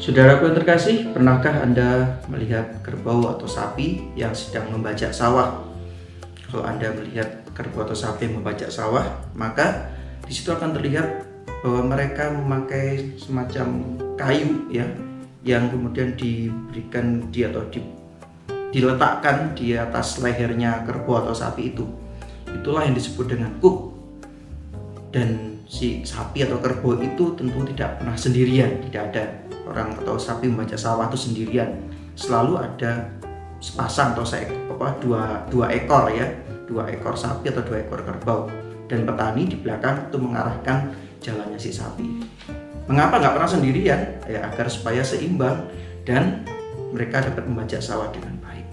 Saudaraku yang terkasih, pernahkah Anda melihat kerbau atau sapi yang sedang membajak sawah? Kalau Anda melihat kerbau atau sapi yang membajak sawah, maka di situ akan terlihat bahwa mereka memakai semacam kayu ya, yang kemudian diberikan diletakkan di atas lehernya kerbau atau sapi itu. Itulah yang disebut dengan kuk. Dan si sapi atau kerbau itu tentu tidak pernah sendirian, tidak ada orang atau sapi membajak sawah itu sendirian. Selalu ada sepasang atau dua ekor ya, dua ekor sapi atau dua ekor kerbau. Dan petani di belakang itu mengarahkan jalannya si sapi. Mengapa nggak pernah sendirian? Ya agar supaya seimbang dan mereka dapat membajak sawah dengan baik.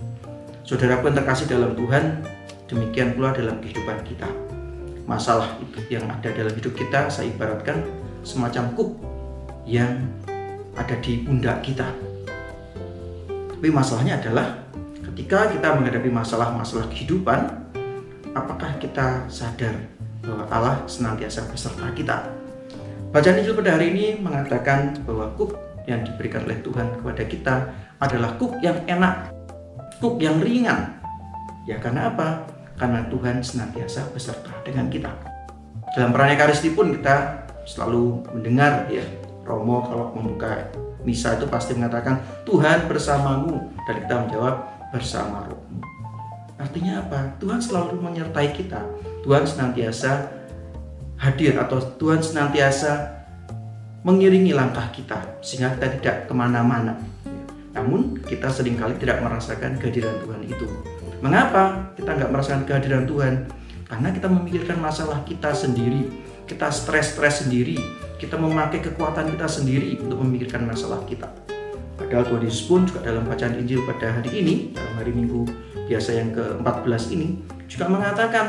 Saudaraku yang terkasih dalam Tuhan, demikian pula dalam kehidupan kita. Masalah yang ada dalam hidup kita saya ibaratkan semacam kuk yang ada di pundak kita. Tapi masalahnya adalah ketika kita menghadapi masalah-masalah kehidupan, apakah kita sadar bahwa Allah senantiasa beserta kita? Bacaan Injil pada hari ini mengatakan bahwa kuk yang diberikan oleh Tuhan kepada kita adalah kuk yang enak, kuk yang ringan. Ya karena apa? Karena Tuhan senantiasa beserta dengan kita. Dalam peran Ekaristi pun kita selalu mendengar ya, Romo kalau membuka misa itu pasti mengatakan Tuhan bersamamu, dan kita menjawab bersama rohmu. Artinya apa? Tuhan selalu menyertai kita. Tuhan senantiasa hadir atau Tuhan senantiasa mengiringi langkah kita sehingga kita tidak kemana-mana. Namun kita seringkali tidak merasakan kehadiran Tuhan itu. Mengapa kita nggak merasakan kehadiran Tuhan? Karena kita memikirkan masalah kita sendiri, kita stres sendiri, kita memakai kekuatan kita sendiri untuk memikirkan masalah kita. Padahal Tuhan Yesus pun juga dalam bacaan Injil pada hari ini, dalam hari Minggu biasa yang ke-14 ini, juga mengatakan,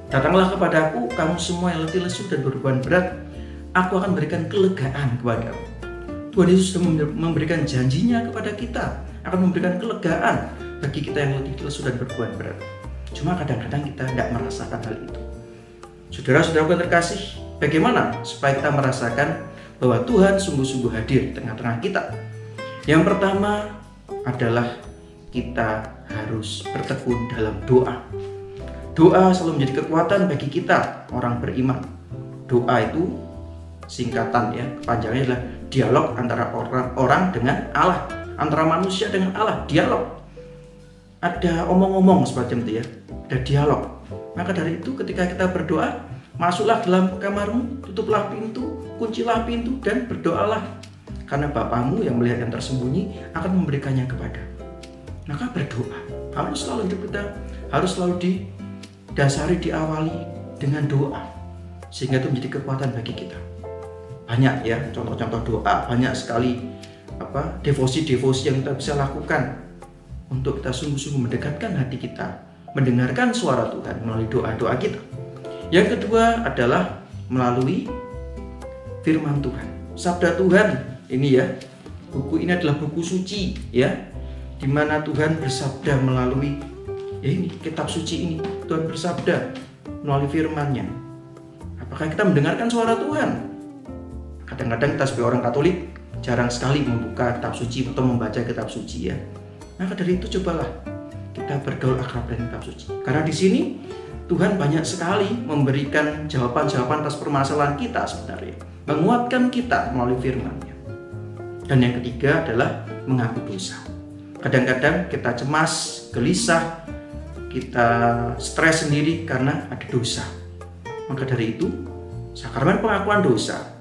datanglah kepadaku kamu semua yang letih lesu dan berbeban berat, aku akan berikan kelegaan kepadamu. Tuhan Yesus sudah memberikan janjinya kepada kita, akan memberikan kelegaan bagi kita yang letih lesu dan berbeban berat. Cuma kadang-kadang kita tidak merasakan hal itu. Saudara-saudaraku yang terkasih, bagaimana supaya kita merasakan bahwa Tuhan sungguh-sungguh hadir di tengah-tengah kita? Yang pertama adalah kita harus bertekun dalam doa. Doa selalu menjadi kekuatan bagi kita orang beriman. Doa itu singkatan ya, kepanjangannya adalah dialog antara orang dengan Allah, antara manusia dengan Allah, dialog. Ada omong-omong semacam itu ya, ada dialog. Maka dari itu ketika kita berdoa, masuklah dalam kamarmu, tutuplah pintu, kuncilah pintu dan berdoalah. Karena Bapamu yang melihat yang tersembunyi akan memberikannya kepadamu. Maka berdoa harus selalu hidup kita, harus selalu didasari, diawali dengan doa. Sehingga itu menjadi kekuatan bagi kita. Banyak ya contoh-contoh doa, banyak sekali devosi-devosi yang kita bisa lakukan untuk kita sungguh-sungguh mendekatkan hati kita, mendengarkan suara Tuhan melalui doa-doa kita. Yang kedua adalah melalui firman Tuhan, sabda Tuhan. Ini ya, buku ini adalah buku suci ya, di mana Tuhan bersabda melalui ya ini kitab suci ini. Tuhan bersabda melalui firman-Nya. Apakah kita mendengarkan suara Tuhan? Kadang-kadang kita sebagai orang Katolik jarang sekali membuka kitab suci atau membaca kitab suci ya. Maka dari itu cobalah kita bergaul akrab dengan kitab suci. Karena di sini Tuhan banyak sekali memberikan jawaban-jawaban atas permasalahan kita sebenarnya, menguatkan kita melalui firman-Nya. Dan yang ketiga adalah mengaku dosa. Kadang-kadang kita cemas, gelisah, kita stres sendiri karena ada dosa. Maka dari itu sakramen pengakuan dosa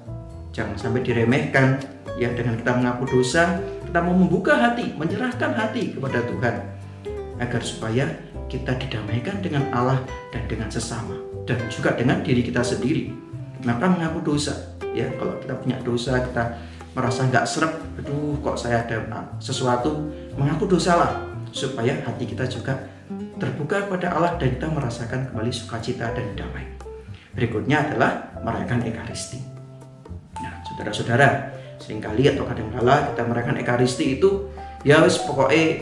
jangan sampai diremehkan ya. Dengan kita mengaku dosa, kita mau membuka hati, menyerahkan hati kepada Tuhan agar supaya kita didamaikan dengan Allah dan dengan sesama dan juga dengan diri kita sendiri. Maka mengaku dosa ya, kalau kita punya dosa, kita merasa nggak srep, aduh kok saya ada sesuatu, mengaku dosalah supaya hati kita juga terbuka kepada Allah dan kita merasakan kembali sukacita dan damai. Berikutnya adalah merayakan Ekaristi. Nah, saudara-saudara, seringkali atau kadang-kala kita merayakan Ekaristi itu ya wis pokoknya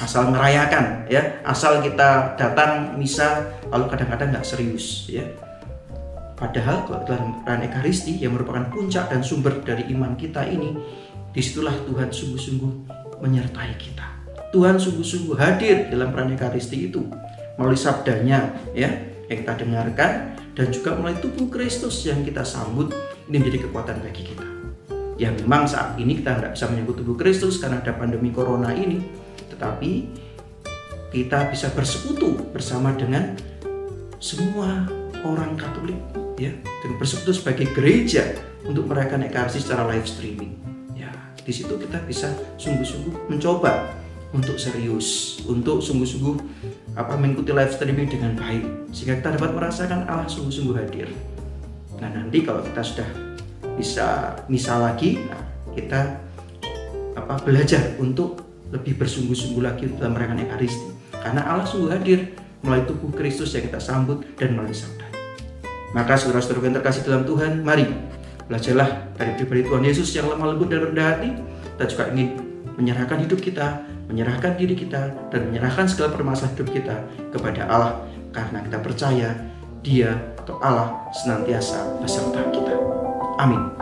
asal merayakan ya, asal kita datang misa lalu kadang-kadang nggak serius ya. Padahal kalau dalam perayaan Ekaristi yang merupakan puncak dan sumber dari iman kita ini, disitulah Tuhan sungguh-sungguh menyertai kita. Tuhan sungguh-sungguh hadir dalam perayaan Ekaristi itu melalui sabdanya ya yang kita dengarkan, dan juga melalui tubuh Kristus yang kita sambut. Ini menjadi kekuatan bagi kita. Ya memang saat ini kita tidak bisa menyambut tubuh Kristus karena ada pandemi corona ini, tetapi kita bisa bersekutu bersama dengan semua orang Katolik ya, dan bersekutu sebagai gereja untuk merayakan Ekaristi secara live streaming. Ya, di situ kita bisa sungguh-sungguh mencoba untuk serius, untuk sungguh-sungguh mengikuti live streaming dengan baik, sehingga kita dapat merasakan Allah sungguh-sungguh hadir. Nah, nanti kalau kita sudah bisa misa lagi, kita belajar untuk lebih bersungguh-sungguh lagi dalam merayakan Ekaristi, karena Allah sungguh hadir melalui tubuh Kristus yang kita sambut dan melalui sabda. Maka saudara-saudara yang terkasih dalam Tuhan, mari belajarlah dari pribadi Tuhan Yesus yang lemah lembut dan rendah hati. Kita juga ingin menyerahkan hidup kita, menyerahkan diri kita, dan menyerahkan segala permasalahan hidup kita kepada Allah, karena kita percaya Dia atau Allah senantiasa beserta kita. Amin.